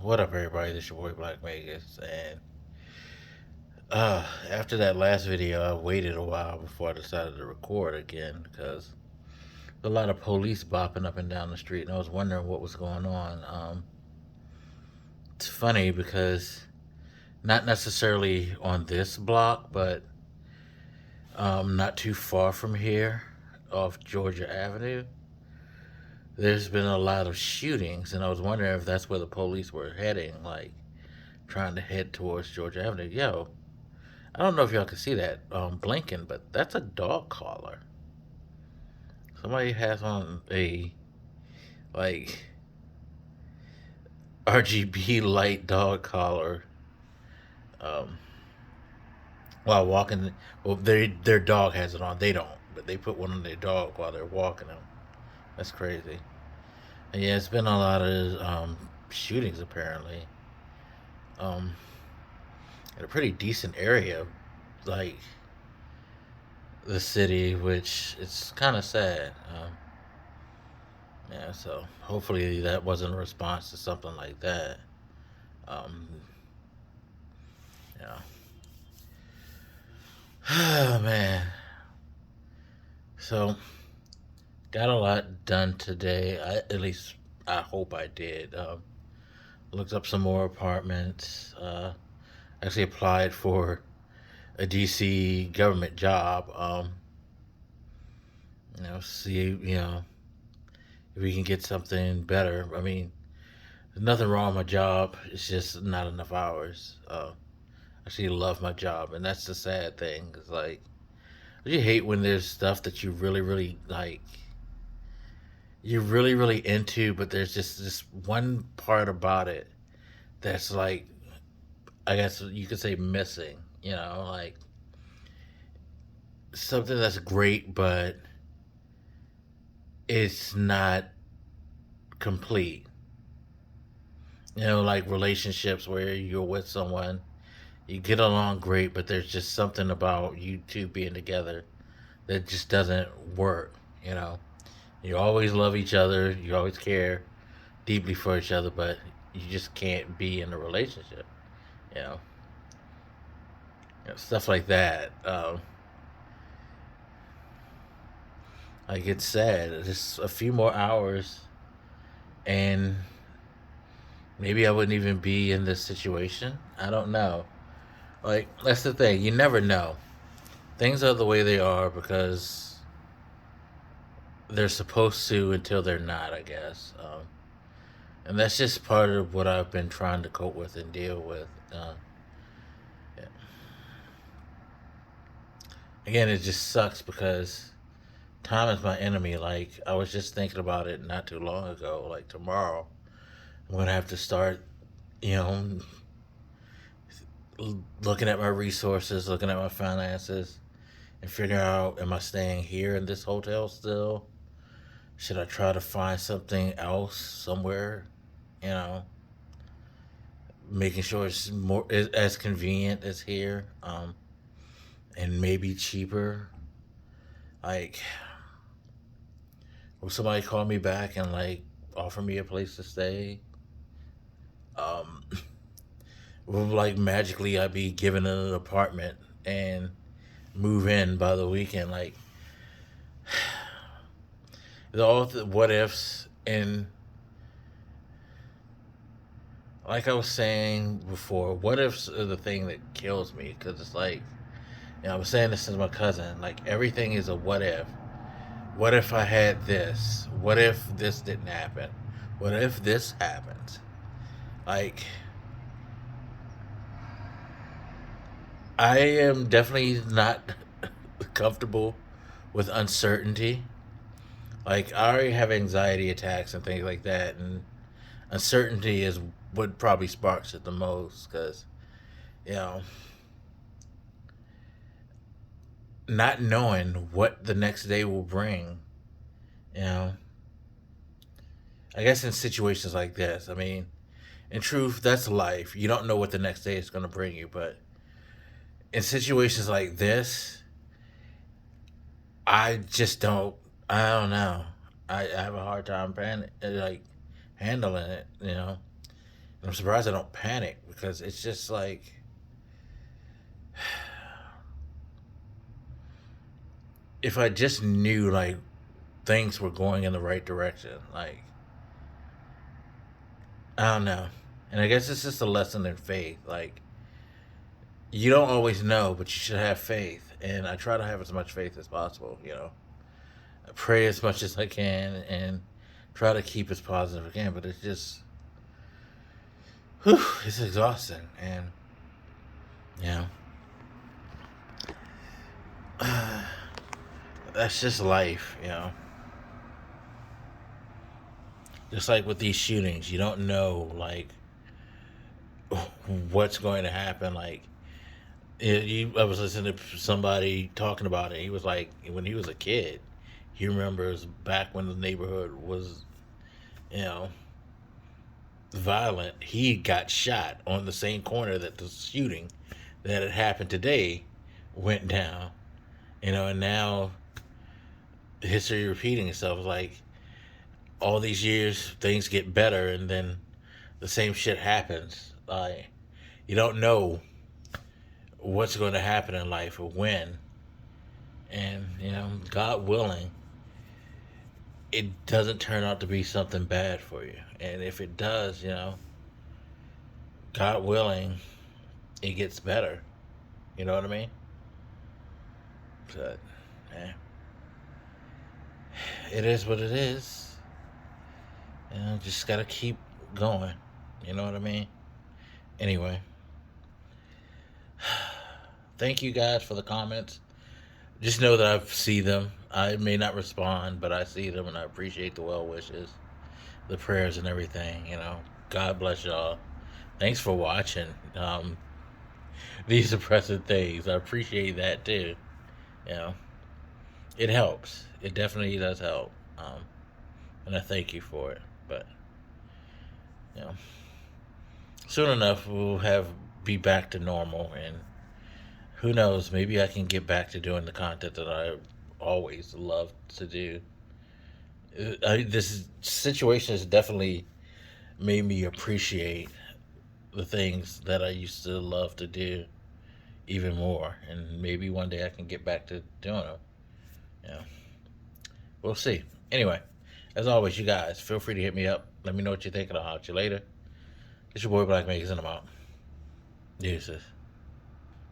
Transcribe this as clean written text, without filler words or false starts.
What up, everybody? This your boy Black Vegas, and after that last video, I waited a while before I decided to record again because a lot of police bopping up and down the street, and I was wondering what was going on. It's funny because not necessarily on this block, but not too far from here, off Georgia Avenue. There's been a lot of shootings, and I was wondering if that's where the police were heading, like trying to head towards Georgia Avenue. Yo, I don't know if y'all can see that blinking, but that's a dog collar. Somebody has on a like RGB light dog collar um, while walking. Well, their dog has it on. They don't, but they put one on their dog while they're walking them. That's crazy. And yeah, it's been a lot of shootings apparently. Um, in a pretty decent area, like the city, which it's kind of sad. Yeah, so hopefully that wasn't a response to something like that. Um, yeah. Oh, man. So got a lot done today. At least I hope I did. Looked up some more apartments. Actually applied for a DC government job. See if we can get something better. I mean, there's nothing wrong with my job. It's just not enough hours. I actually love my job, and that's the sad thing. It's like you hate when there's stuff that you really, really like. You're really, really into, but there's just this one part about it that's like, I guess you could say missing. Like something that's great, but it's not complete. Like relationships where you're with someone, you get along great, but there's just something about you two being together that just doesn't work. You know, you always love each other, you always care deeply for each other, but you just can't be in a relationship. You know, stuff like that. Like it's sad. Just a few more hours, and maybe I wouldn't even be in this situation. I don't know. Like that's the thing. You never know. Things are the way they are because they're supposed to until they're not. I guess. And that's just part of what I've been trying to cope with and deal with. Yeah. Again, it just sucks because time is my enemy. Like I was just thinking about it not too long ago. Like tomorrow, I'm gonna have to start, you know, looking at my resources, looking at my finances, and figuring out: am I staying here in this hotel still? Should I try to find something else somewhere? You know, making sure it's more as convenient as here, and maybe cheaper. Like, will somebody call me back and like offer me a place to stay? Um, will like magically I be given an apartment and move in by the weekend? Like, all the what ifs, and like I was saying before, what ifs are the thing that kills me because it's like, I was saying this to my cousin. Like everything is a what if. What if I had this? What if this didn't happen? What if this happened? Like I am definitely not comfortable with uncertainty. Like I already have anxiety attacks and things like that, and uncertainty is what probably sparks it the most because you know not knowing what the next day will bring. You know, I guess in situations like this, I mean, in truth, that's life. You don't know what the next day is going to bring you, but in situations like this, I just don't. I don't know. I have a hard time like handling it. I'm surprised I don't panic because it's just like if I just knew like things were going in the right direction, like I don't know. And I guess it's just a lesson in faith. Like you don't always know, but you should have faith. And I try to have as much faith as possible. I pray as much as I can and try to keep as positive as I can. But it's just, whew, it's exhausting. And you know, that's just life. Just like with these shootings, you don't know like what's going to happen. Like I was listening to somebody talking about it. He was like, when he was a kid, he remembers back when the neighborhood was, you know, violent. He got shot on the same corner that the shooting that had happened today went down. And now history repeating itself. Like all these years, things get better, and then the same shit happens. Like you don't know what's going to happen in life or when. And, God willing, it doesn't turn out to be something bad for you. And if it does, God willing, it gets better. You know what I mean? But, man, it is what it is. Just got to keep going. You know what I mean? Anyway, thank you guys for the comments. Just know that I see them. I may not respond, but I see them and I appreciate the well wishes, the prayers, and everything. God bless y'all. Thanks for watching these depressing things. I appreciate that too. You know, it helps. It definitely does help. And I thank you for it. But you know, soon enough we'll be back to normal, and who knows? Maybe I can get back to doing the content that I always loved to do. This situation has definitely made me appreciate the things that I used to love to do even more, and maybe one day I can get back to doing them. Yeah, we'll see. Anyway, as always, you guys feel free to hit me up. Let me know what you think, and I'll holler at you later. It's your boy Black Makers, and I'm out. Deuces.